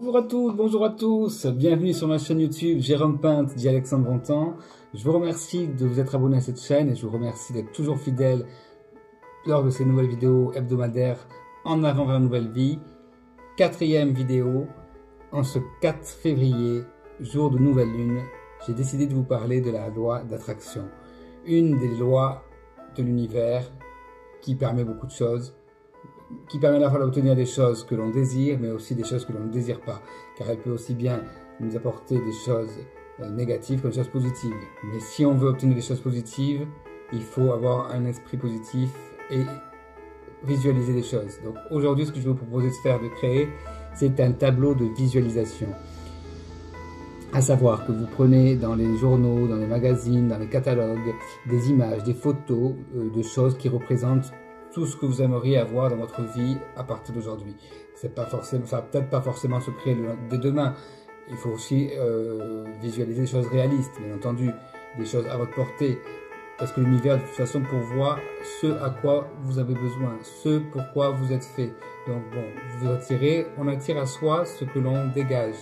Bonjour à toutes, bonjour à tous, bienvenue sur ma chaîne YouTube Jérôme Pinte dit Alexandre Bontemps. Je vous remercie de vous être abonné à cette chaîne et je vous remercie d'être toujours fidèle lors de ces nouvelles vidéos hebdomadaires en avant vers la nouvelle vie. Quatrième vidéo, en ce 4 février, jour de nouvelle lune, j'ai décidé de vous parler de la loi d'attraction. Une des lois de l'univers qui permet beaucoup de choses, qui permet à la fois d'obtenir des choses que l'on désire, mais aussi des choses que l'on ne désire pas, car elle peut aussi bien nous apporter des choses négatives que des choses positives. Mais si on veut obtenir des choses positives, il faut avoir un esprit positif et visualiser des choses. Donc aujourd'hui, ce que je vais vous proposer de faire, de créer, c'est un tableau de visualisation. À savoir que vous prenez dans les journaux, dans les magazines, dans les catalogues, des images, des photos de choses qui représentent tout ce que vous aimeriez avoir dans votre vie à partir d'aujourd'hui. C'est pas forcément, ça va peut-être pas forcément se créer dès demain. Il faut aussi visualiser des choses réalistes, bien entendu, des choses à votre portée. Parce que l'univers, de toute façon, pourvoit ce à quoi vous avez besoin, ce pourquoi vous êtes fait. Donc bon, vous attirez, on attire à soi ce que l'on dégage.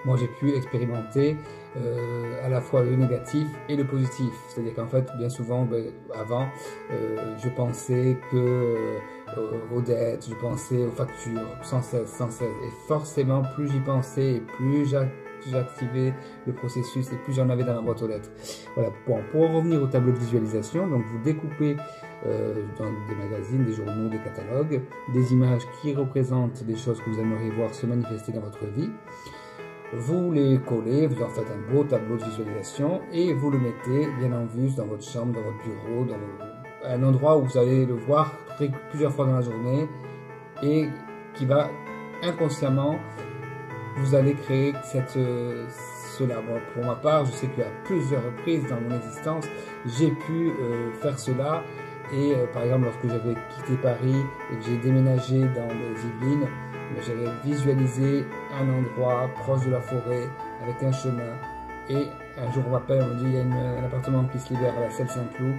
Moi, j'ai pu expérimenter à la fois le négatif et le positif. C'est-à-dire qu'en fait, bien souvent, avant, je pensais aux dettes, je pensais aux factures, sans cesse. Et forcément, plus j'y pensais et plus j'activais le processus et plus j'en avais dans ma boîte aux lettres. Voilà. Bon, pour en revenir au tableau de visualisation, donc vous découpez dans des magazines, des journaux, des catalogues, des images qui représentent des choses que vous aimeriez voir se manifester dans votre vie. Vous les collez, vous en faites un beau tableau de visualisation et vous le mettez bien en vue dans votre chambre, dans votre bureau, dans un endroit où vous allez le voir plusieurs fois dans la journée et qui va inconsciemment, vous allez créer cela. Bon, pour ma part, je sais qu'à plusieurs reprises dans mon existence, j'ai pu faire cela et par exemple lorsque j'avais quitté Paris et que j'ai déménagé dans les Yvelines, j'avais visualisé un endroit proche de la forêt avec un chemin et un jour on m'appelle, on me dit il y a un appartement qui se libère à la Selle Saint-Cloud.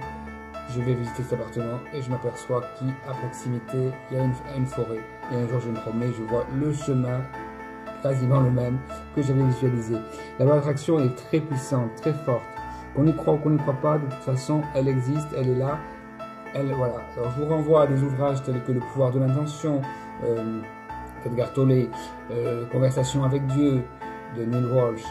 Je vais visiter cet appartement et je m'aperçois qu'à proximité il y a une forêt. Et un jour je me promets, je vois le chemin quasiment le même que j'avais visualisé. La loi d'attraction est très puissante, très forte. Qu'on y croit ou qu'on n'y croit pas, de toute façon elle existe, elle est là. Voilà. Alors je vous renvoie à des ouvrages tels que Le pouvoir de l'intention, Edgar Tolle, Conversation avec Dieu de Neil Walsh.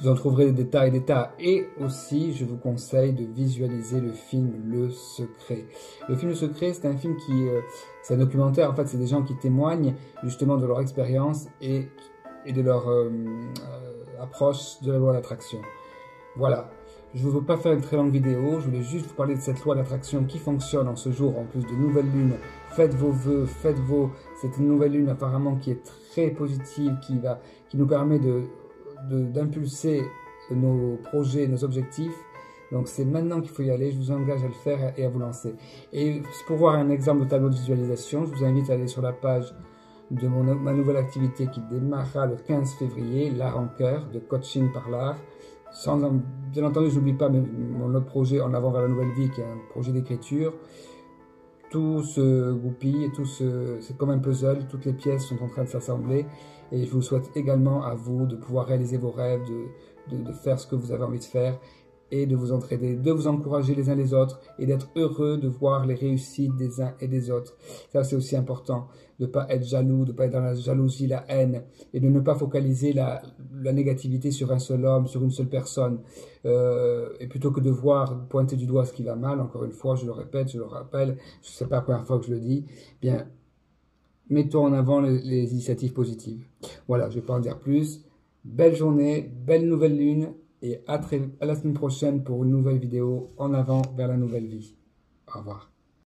Vous en trouverez des tas et des tas. Et aussi, je vous conseille de visualiser le film Le Secret. Le film Le Secret, c'est un film c'est un documentaire. En fait, c'est des gens qui témoignent justement de leur expérience et de leur approche de la loi d'attraction. Voilà. Je ne veux pas faire une très longue vidéo, je voulais juste vous parler de cette loi d'attraction qui fonctionne en ce jour, en plus de nouvelle lune. Faites vos vœux, c'est une nouvelle lune apparemment qui est très positive, qui nous permet d'impulser nos projets, nos objectifs. Donc c'est maintenant qu'il faut y aller, je vous engage à le faire et à vous lancer. Et pour voir un exemple de tableau de visualisation, je vous invite à aller sur la page de ma nouvelle activité qui démarrera le 15 février, l'art en cœur, de coaching par l'art. Bien entendu, je n'oublie pas mon autre projet En avant vers la nouvelle vie, qui est un projet d'écriture. Tout se goupille, c'est comme un puzzle, toutes les pièces sont en train de s'assembler. Et je vous souhaite également à vous de pouvoir réaliser vos rêves, de faire ce que vous avez envie de faire et de vous entraider, de vous encourager les uns les autres et d'être heureux de voir les réussites des uns et des autres. Ça, c'est aussi important, de ne pas être jaloux, de ne pas être dans la jalousie, la haine et de ne pas focaliser la négativité sur un seul homme, sur une seule personne. Et plutôt que de pointer du doigt ce qui va mal, encore une fois, je le répète, je le rappelle, je ne sais pas la première fois que je le dis, bien, mettons en avant les initiatives positives. Voilà, je ne vais pas en dire plus. Belle journée, belle nouvelle lune. Et à la semaine prochaine pour une nouvelle vidéo en avant vers la nouvelle vie. Au revoir.